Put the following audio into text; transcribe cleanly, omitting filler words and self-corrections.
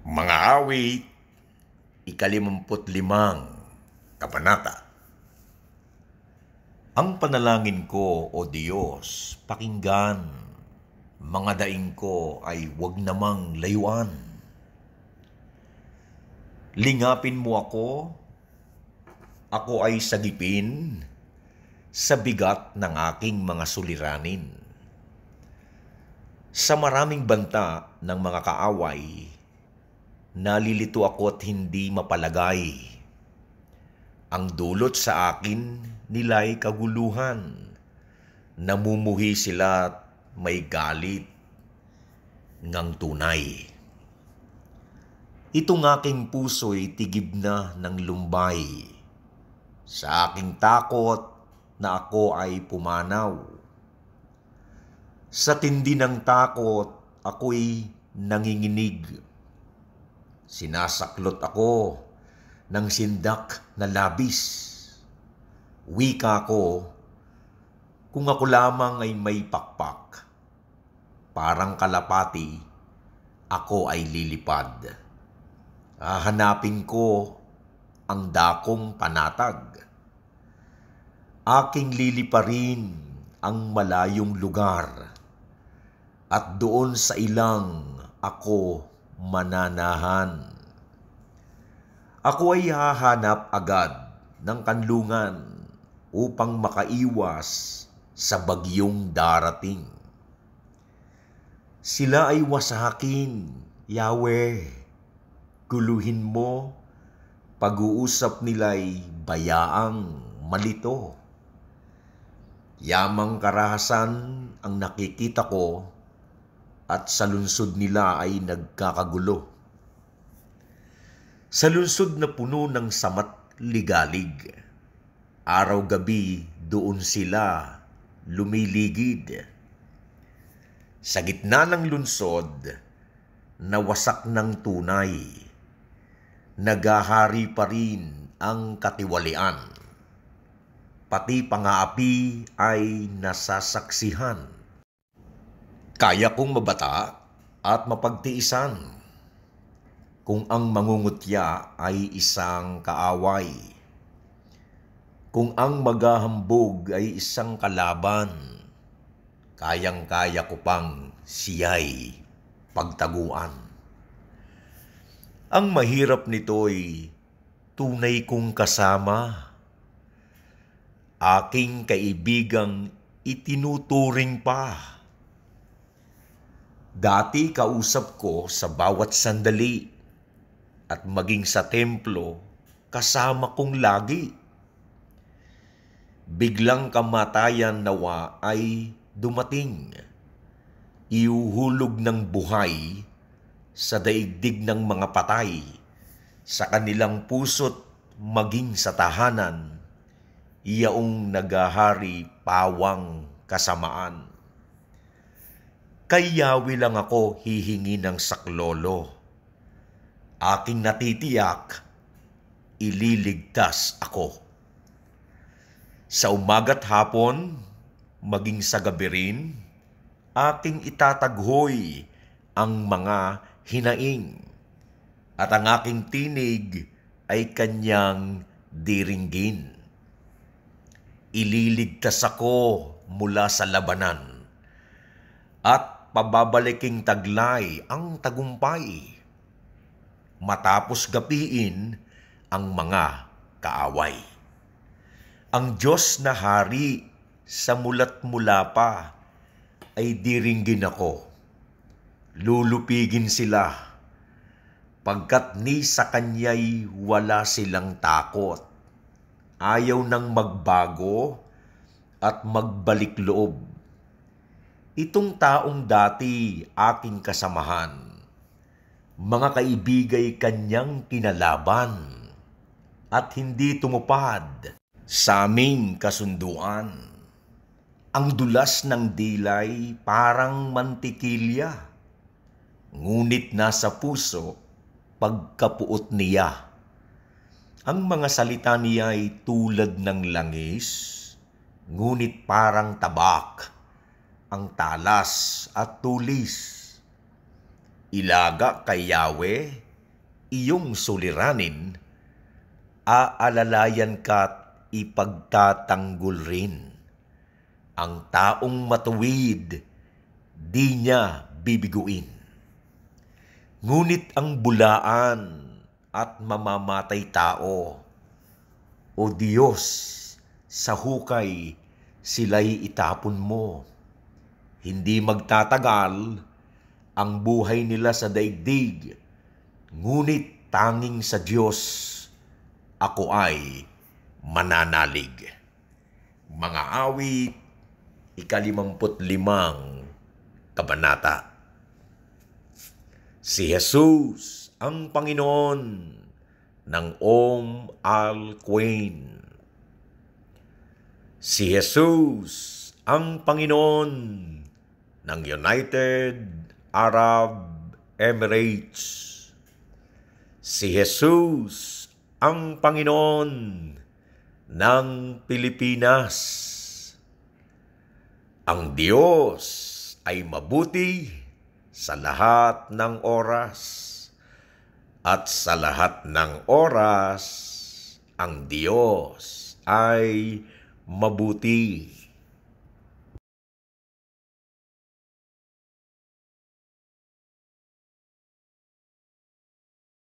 Mga awit, ika-55 kabanata. Ang panalangin ko, O Diyos, pakinggan. Mga daing ko ay wag namang layuan. Lingapin mo ako ay sagipin sa bigat ng aking mga suliranin. Sa maraming banta ng mga kaaway, nalilito ako at hindi mapalagay. Ang dulot sa akin nila'y kaguluhan. Namumuhi sila at may galit ngang tunay. Itong aking puso'y tigib na ng lumbay. Sa aking takot na ako ay pumanaw. Sa tindi ng takot ako'y nanginginig. Sinasaklot ako ng sindak na labis. Wika ko, kung ako lamang ay may pakpak, parang kalapati, ako ay lilipad. Hahanapin ko ang dakong panatag. Aking liliparin ang malayong lugar, at doon sa ilang ako mananahan. Ako ay hahanap agad ng kanlungan upang makaiwas sa bagyong darating. Sila ay wasakin, Yahweh. Guluhin mo, pag-uusap nila'y bayaang malito. Yamang karahasan ang nakikita ko, at sa lungsod nila ay nagkakagulo. Sa lungsod na puno ng samat ligalig, araw-gabi doon sila lumiligid. Sa gitna ng lungsod, nawasak ng tunay, nagahari pa rin ang katiwalian. Pati pang-aapi ay nasasaksihan. Kaya kong mabata at mapagtiisan kung ang mangungutya ay isang kaaway. Kung ang maghahambog ay isang kalaban, kayang-kaya ko pang siya'y pagtaguan. Ang mahirap nito'y tunay kong kasama, aking kaibigang itinuturing pa. Dati kausap ko sa bawat sandali, at maging sa templo kasama kong lagi. Biglang kamatayan nawa ay dumating, iuhulog ng buhay sa daigdig ng mga patay, sa kanilang puso't maging sa tahanan, iyaong nagahari pawang kasamaan. Kay Yahweh lang ako hihingi ng saklolo. Aking natitiyak, ililigtas ako. Sa umaga't hapon, maging sa gabi rin, aking itataghoy ang mga hinaing, at ang aking tinig ay kanyang diringgin. Ililigtas ako mula sa labanan, at pababaliking taglay ang tagumpay, matapos gapiin ang mga kaaway. Ang Diyos na hari sa mulat mula pa ay diringgin ako. Lulupigin sila, pagkat ni sa kanya'y wala silang takot. Ayaw nang magbago at magbalik loob. Itong taong dati aking kasamahan, mga kaibigay kanyang kinalaban, at hindi tumupad sa aming kasunduan. Ang dulas ng dilay parang mantikilya, ngunit nasa puso pagkapuot niya. Ang mga salita niya ay tulad ng langis, ngunit parang tabak ang talas at tulis. Ilaga kay Yahweh iyong suliranin, aalalayan ka't ipagtatanggol rin. Ang taong matuwid, di niya bibiguin. Ngunit ang bulaan at mamamatay tao, o Diyos, sa hukay sila'y itapon mo. Hindi magtatagal ang buhay nila sa daigdig, ngunit tanging sa Diyos ako ay mananalig. Mga awit, 55 kabanata. Si Jesus ang Panginoon ng Al-Quain. Si Jesus ang Panginoon ng United Arab Emirates. Si Jesus ang Panginoon ng Pilipinas. Ang Diyos ay mabuti sa lahat ng oras, at sa lahat ng oras, ang Diyos ay mabuti.